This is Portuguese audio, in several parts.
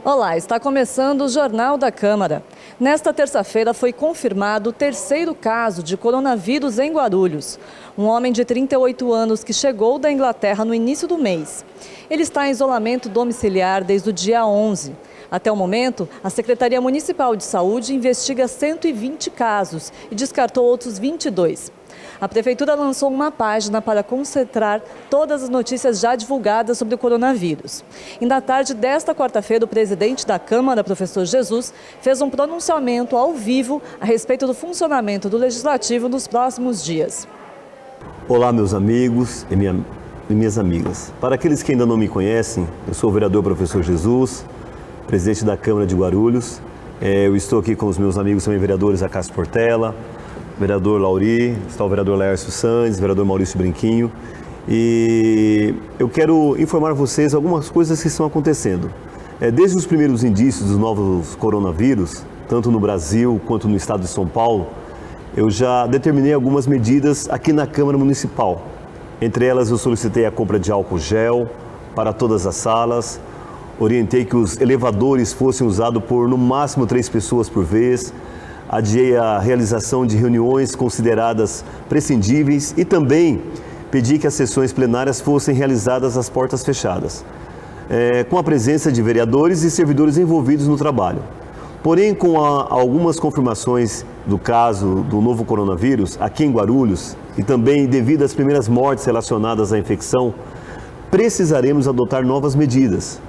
Olá, está começando o Jornal da Câmara. Nesta terça-feira foi confirmado o terceiro caso de coronavírus em Guarulhos. Um homem de 38 anos que chegou da Inglaterra no início do mês. Ele está em isolamento domiciliar desde o dia 11. Até o momento, a Secretaria Municipal de Saúde investiga 120 casos e descartou outros 22. A Prefeitura lançou uma página para concentrar todas as notícias já divulgadas sobre o coronavírus. E na tarde desta quarta-feira, o presidente da Câmara, professor Jesus, fez um pronunciamento ao vivo a respeito do funcionamento do Legislativo nos próximos dias. Olá, meus amigos e minhas amigas. Para aqueles que ainda não me conhecem, eu sou o vereador professor Jesus, presidente da Câmara de Guarulhos. Eu estou aqui com os meus amigos também vereadores Acácio Portela, vereador Lauri, está o vereador Laércio Sandes, vereador Maurício Brinquinho. E eu quero informar vocês algumas coisas que estão acontecendo. Desde os primeiros indícios dos novos coronavírus, tanto no Brasil quanto no estado de São Paulo, eu já determinei algumas medidas aqui na Câmara Municipal. Entre elas, eu solicitei a compra de álcool gel para todas as salas, orientei que os elevadores fossem usados por no máximo 3 pessoas por vez, adiei a realização de reuniões consideradas prescindíveis e também pedi que as sessões plenárias fossem realizadas às portas fechadas, com a presença de vereadores e servidores envolvidos no trabalho. Porém, com algumas confirmações do caso do novo coronavírus aqui em Guarulhos e também devido às primeiras mortes relacionadas à infecção, precisaremos adotar novas medidas.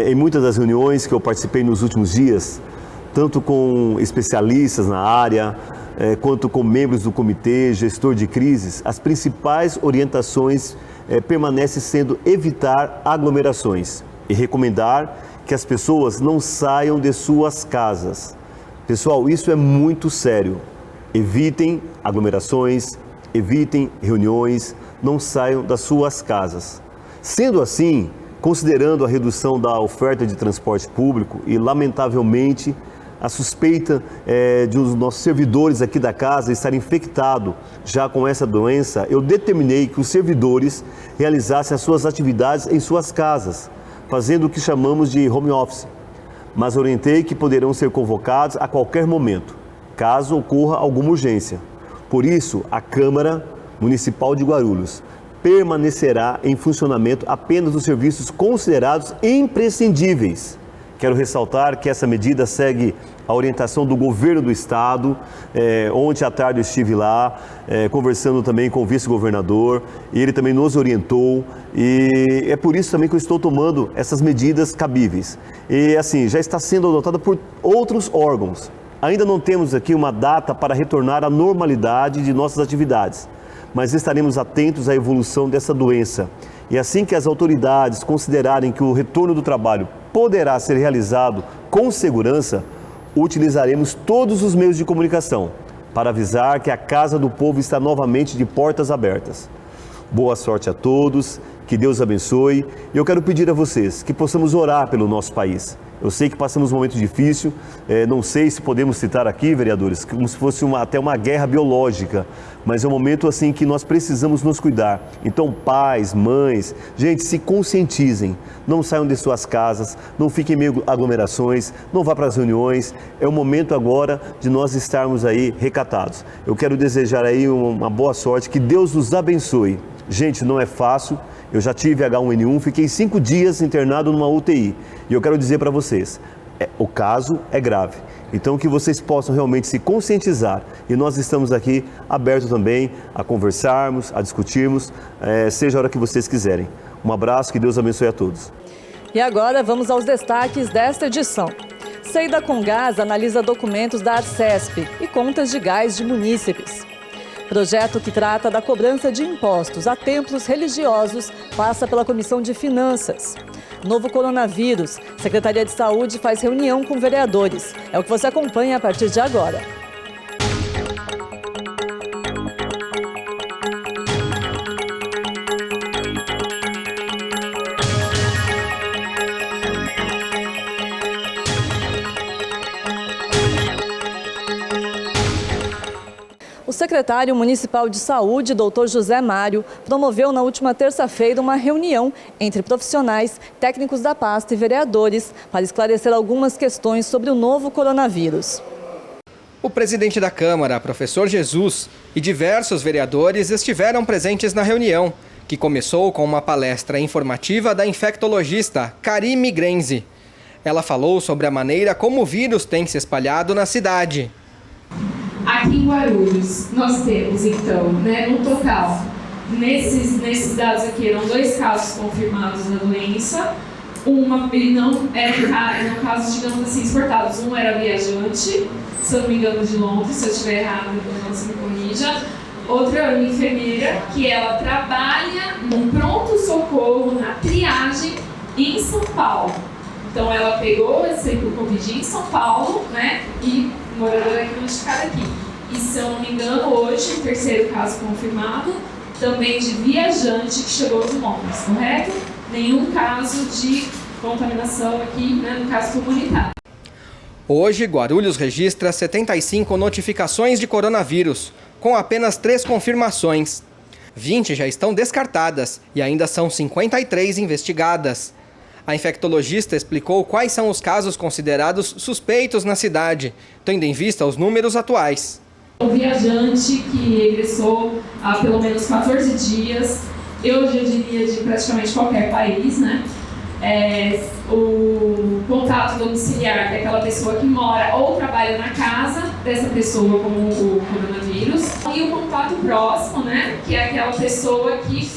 Em muitas das reuniões que eu participei nos últimos dias, tanto com especialistas na área, quanto com membros do comitê, gestor de crises, as principais orientações permanecem sendo evitar aglomerações e recomendar que as pessoas não saiam de suas casas. Pessoal, isso é muito sério. Evitem aglomerações, evitem reuniões, não saiam das suas casas. Sendo assim, considerando a redução da oferta de transporte público e, lamentavelmente, a suspeita de os nossos servidores aqui da casa estarem infectados já com essa doença, eu determinei que os servidores realizassem as suas atividades em suas casas, fazendo o que chamamos de home office. Mas orientei que poderão ser convocados a qualquer momento, caso ocorra alguma urgência. Por isso, a Câmara Municipal de Guarulhos permanecerá em funcionamento apenas os serviços considerados imprescindíveis. Quero ressaltar que essa medida segue a orientação do governo do estado. Ontem à tarde eu estive lá, conversando também com o vice-governador, e ele também nos orientou, e é por isso também que eu estou tomando essas medidas cabíveis. E assim, já está sendo adotada por outros órgãos. Ainda não temos aqui uma data para retornar à normalidade de nossas atividades, mas estaremos atentos à evolução dessa doença. E assim que as autoridades considerarem que o retorno do trabalho poderá ser realizado com segurança, utilizaremos todos os meios de comunicação para avisar que a Casa do Povo está novamente de portas abertas. Boa sorte a todos, que Deus abençoe. E eu quero pedir a vocês que possamos orar pelo nosso país. Eu sei que passamos um momento difícil, não sei se podemos citar aqui, vereadores, como se fosse até uma guerra biológica, mas é um momento assim que nós precisamos nos cuidar. Então, pais, mães, gente, se conscientizem, não saiam de suas casas, não fiquem em meio a aglomerações, não vá para as reuniões. É o momento agora de nós estarmos aí recatados. Eu quero desejar aí uma boa sorte, que Deus nos abençoe. Gente, não é fácil. Eu já tive H1N1, fiquei 5 dias internado numa UTI. E eu quero dizer para vocês, o caso é grave. Então que vocês possam realmente se conscientizar. E nós estamos aqui abertos também a conversarmos, a discutirmos, seja a hora que vocês quiserem. Um abraço, que Deus abençoe a todos. E agora vamos aos destaques desta edição. Seida com Gás analisa documentos da Arcesp e contas de gás de munícipes. Projeto que trata da cobrança de impostos a templos religiosos passa pela Comissão de Finanças. Novo coronavírus. Secretaria de Saúde faz reunião com vereadores. É o que você acompanha a partir de agora. O secretário municipal de saúde, Dr. José Mário, promoveu na última terça-feira uma reunião entre profissionais, técnicos da pasta e vereadores para esclarecer algumas questões sobre o novo coronavírus. O presidente da Câmara, professor Jesus, e diversos vereadores estiveram presentes na reunião, que começou com uma palestra informativa da infectologista Karime Grenzi. Ela falou sobre a maneira como o vírus tem se espalhado na cidade. Aqui em Guarulhos, nós temos, então, no total, nesses dados aqui, eram 2 casos confirmados da doença. E não eram casos, digamos assim, exportados. Um era viajante, se eu não me engano, de Londres, se eu estiver errado, então se me corrija. Outra é uma enfermeira, que ela trabalha no pronto-socorro, na triagem, em São Paulo. Então, ela pegou o Covid em São Paulo, e moradora diagnosticada aqui. E, se eu não me engano, hoje, o 3º caso confirmado, também de viajante que chegou de Londres, correto? Nenhum caso de contaminação aqui, no caso comunitário. Hoje, Guarulhos registra 75 notificações de coronavírus, com apenas 3 confirmações. 20 já estão descartadas e ainda são 53 investigadas. A infectologista explicou quais são os casos considerados suspeitos na cidade, tendo em vista os números atuais. O viajante que regressou há pelo menos 14 dias, eu já diria de praticamente qualquer país, o contato domiciliar, que é aquela pessoa que mora ou trabalha na casa dessa pessoa com o coronavírus, e o contato próximo, que é aquela pessoa que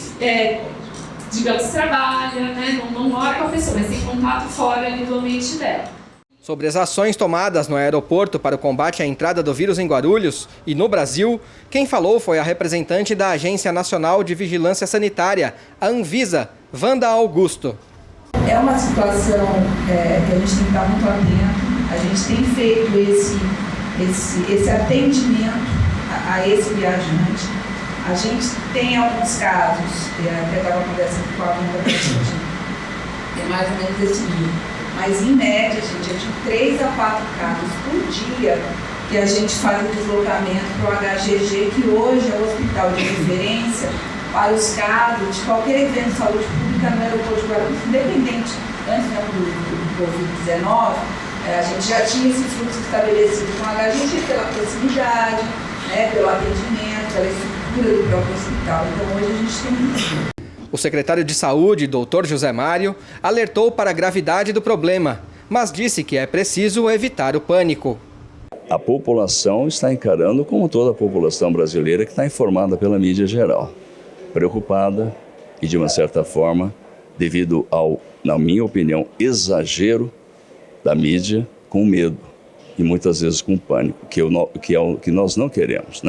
digamos, trabalha, não mora com a pessoa, mas tem contato fora do ambiente dela. Sobre as ações tomadas no aeroporto para o combate à entrada do vírus em Guarulhos e no Brasil, quem falou foi a representante da Agência Nacional de Vigilância Sanitária, a Anvisa, Wanda Augusto. É uma situação que a gente tem que estar muito atento, a gente tem feito esse atendimento a esse viajante. A gente tem alguns casos, até estava conversando com a Wanda, é mais ou menos esse nível, mas em média, gente, é de 3 a 4 casos por dia que a gente faz o deslocamento para o HGG, que hoje é o hospital de referência para os casos de qualquer evento de saúde pública no aeroporto de Guarulhos, independente, antes do Covid-19, a gente já tinha esse fluxo estabelecido com o HGG pela proximidade, pelo atendimento, pela estrutura do próprio hospital. Então hoje a gente tem isso. O secretário de Saúde, Dr. José Mário, alertou para a gravidade do problema, mas disse que é preciso evitar o pânico. A população está encarando como toda a população brasileira que está informada pela mídia geral, preocupada e, de uma certa forma, devido ao, na minha opinião, exagero da mídia, com medo e muitas vezes com pânico, que é o que nós não queremos,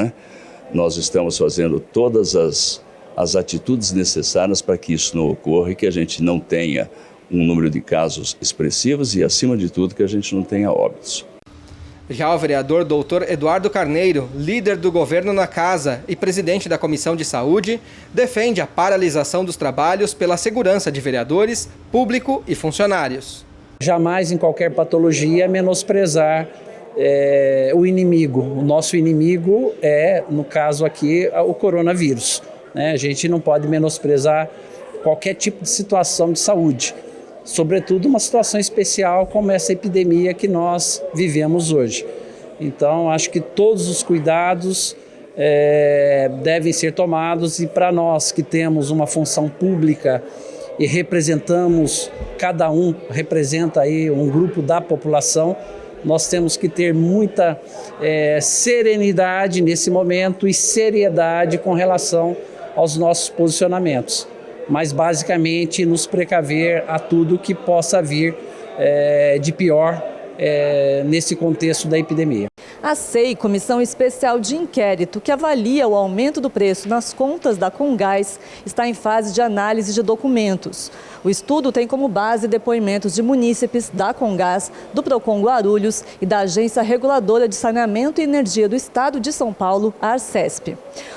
Nós estamos fazendo todas as atitudes necessárias para que isso não ocorra e que a gente não tenha um número de casos expressivos e, acima de tudo, que a gente não tenha óbitos. Já o vereador Dr. Eduardo Carneiro, líder do governo na casa e presidente da Comissão de Saúde, defende a paralisação dos trabalhos pela segurança de vereadores, público e funcionários. Jamais em qualquer patologia menosprezar o inimigo. O nosso inimigo é, no caso aqui, o coronavírus. A gente não pode menosprezar qualquer tipo de situação de saúde, sobretudo uma situação especial como essa epidemia que nós vivemos hoje. Então, acho que todos os cuidados devem ser tomados e para nós que temos uma função pública e representamos, cada um representa aí um grupo da população, nós temos que ter muita serenidade nesse momento e seriedade com relação aos nossos posicionamentos, mas basicamente nos precaver a tudo que possa vir de pior nesse contexto da epidemia. A SEI, Comissão Especial de Inquérito, que avalia o aumento do preço nas contas da Comgás, está em fase de análise de documentos. O estudo tem como base depoimentos de munícipes da Comgás, do Procon Guarulhos e da Agência Reguladora de Saneamento e Energia do Estado de São Paulo, a Arcesp.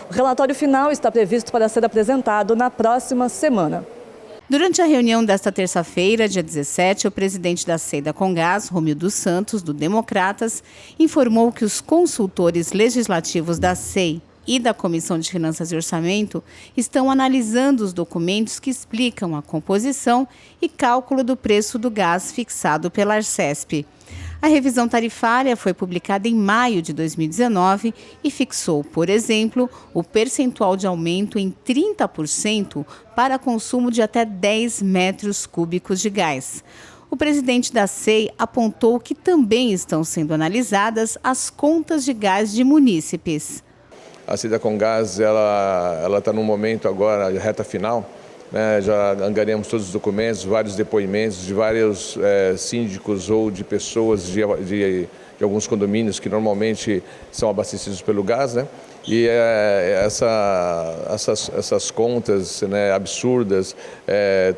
O relatório final está previsto para ser apresentado na próxima semana. Durante a reunião desta terça-feira, dia 17, o presidente da SEI da Comgás, Romildo Santos, do Democratas, informou que os consultores legislativos da SEI e da Comissão de Finanças e Orçamento estão analisando os documentos que explicam a composição e cálculo do preço do gás fixado pela Arcesp. A revisão tarifária foi publicada em maio de 2019 e fixou, por exemplo, o percentual de aumento em 30% para consumo de até 10 metros cúbicos de gás. O presidente da SEI apontou que também estão sendo analisadas as contas de gás de munícipes. A SEI da Comgás ela está num momento agora, reta final, né? Já angariamos todos os documentos, vários depoimentos de vários síndicos ou de pessoas de alguns condomínios que normalmente são abastecidos pelo gás, né? E essas contas, né, absurdas,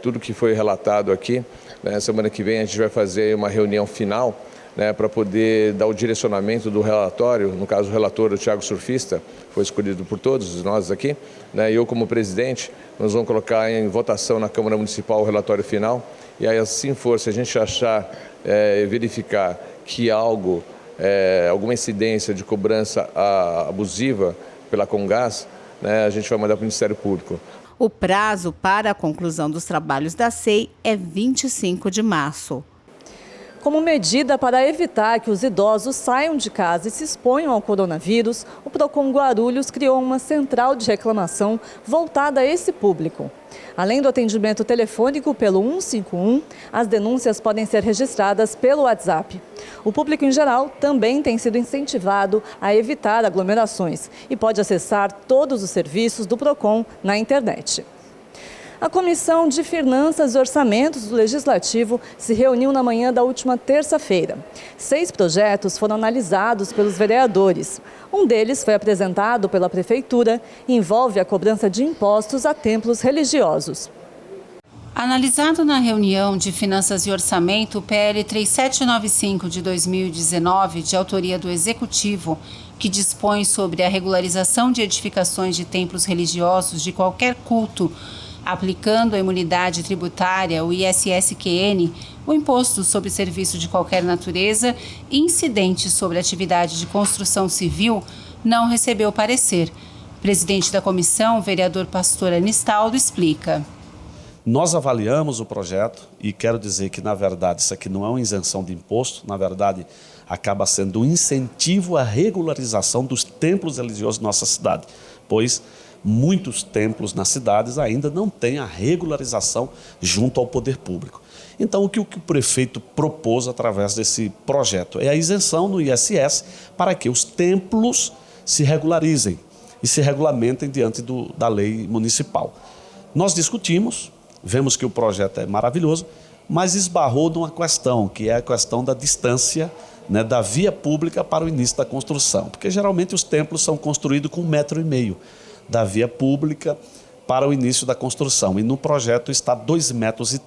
tudo que foi relatado aqui, né? Semana que vem a gente vai fazer uma reunião final, né, para poder dar o direcionamento do relatório. No caso, o relator, o Thiago Surfista, foi escolhido por todos nós aqui, né, e eu como presidente, nós vamos colocar em votação na Câmara Municipal o relatório final, e aí assim for, se a gente achar, verificar que algo, alguma incidência de cobrança abusiva pela Comgás, né, a gente vai mandar para o Ministério Público. O prazo para a conclusão dos trabalhos da SEI é 25 de março. Como medida para evitar que os idosos saiam de casa e se exponham ao coronavírus, o Procon Guarulhos criou uma central de reclamação voltada a esse público. Além do atendimento telefônico pelo 151, as denúncias podem ser registradas pelo WhatsApp. O público em geral também tem sido incentivado a evitar aglomerações e pode acessar todos os serviços do Procon na internet. A Comissão de Finanças e Orçamentos do Legislativo se reuniu na manhã da última terça-feira. 6 projetos foram analisados pelos vereadores. Um deles foi apresentado pela Prefeitura e envolve a cobrança de impostos a templos religiosos. Analisado na reunião de Finanças e Orçamento, o PL 3795 de 2019, de autoria do Executivo, que dispõe sobre a regularização de edificações de templos religiosos de qualquer culto, aplicando a imunidade tributária, o ISSQN, o imposto sobre serviço de qualquer natureza e incidente sobre atividade de construção civil, não recebeu parecer. O presidente da comissão, o vereador Pastor Anistaldo, explica. Nós avaliamos o projeto e quero dizer que, na verdade, isso aqui não é uma isenção de imposto, na verdade, acaba sendo um incentivo à regularização dos templos religiosos da nossa cidade, pois muitos templos nas cidades ainda não têm a regularização junto ao poder público. Então, o que o prefeito propôs através desse projeto é a isenção no ISS para que os templos se regularizem e se regulamentem diante da lei municipal. Nós discutimos, vemos que o projeto é maravilhoso, mas esbarrou numa questão, que é a questão da distância, né, da via pública para o início da construção, porque geralmente os templos são construídos com 1,5 metro da via pública para o início da construção, e no projeto está 2,30 metros.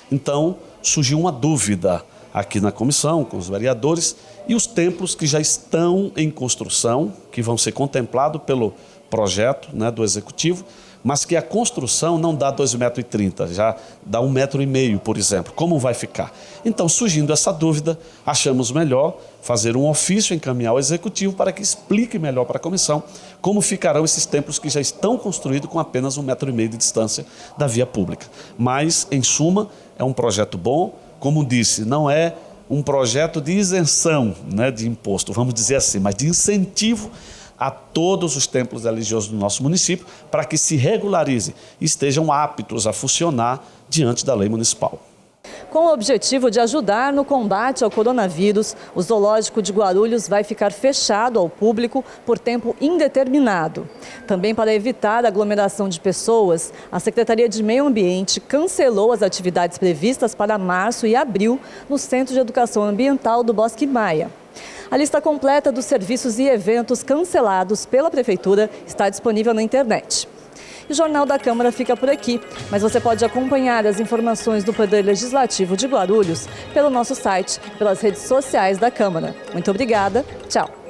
Então, surgiu uma dúvida aqui na comissão, com os vereadores, e os templos que já estão em construção, que vão ser contemplados pelo projeto, né, do Executivo, mas que a construção não dá 2,30 metros, já dá 1,5 metro, por exemplo. Como vai ficar? Então, surgindo essa dúvida, achamos melhor fazer um ofício, encaminhar ao Executivo para que explique melhor para a comissão como ficarão esses templos que já estão construídos com apenas 1,5 metro de distância da via pública. Mas, em suma, é um projeto bom, como disse, não é um projeto de isenção, né, de imposto, vamos dizer assim, mas de incentivo a todos os templos religiosos do nosso município para que se regularizem e estejam aptos a funcionar diante da lei municipal. Com o objetivo de ajudar no combate ao coronavírus, o Zoológico de Guarulhos vai ficar fechado ao público por tempo indeterminado. Também para evitar a aglomeração de pessoas, a Secretaria de Meio Ambiente cancelou as atividades previstas para março e abril no Centro de Educação Ambiental do Bosque Maia. A lista completa dos serviços e eventos cancelados pela Prefeitura está disponível na internet. O Jornal da Câmara fica por aqui, mas você pode acompanhar as informações do Poder Legislativo de Guarulhos pelo nosso site, pelas redes sociais da Câmara. Muito obrigada, tchau!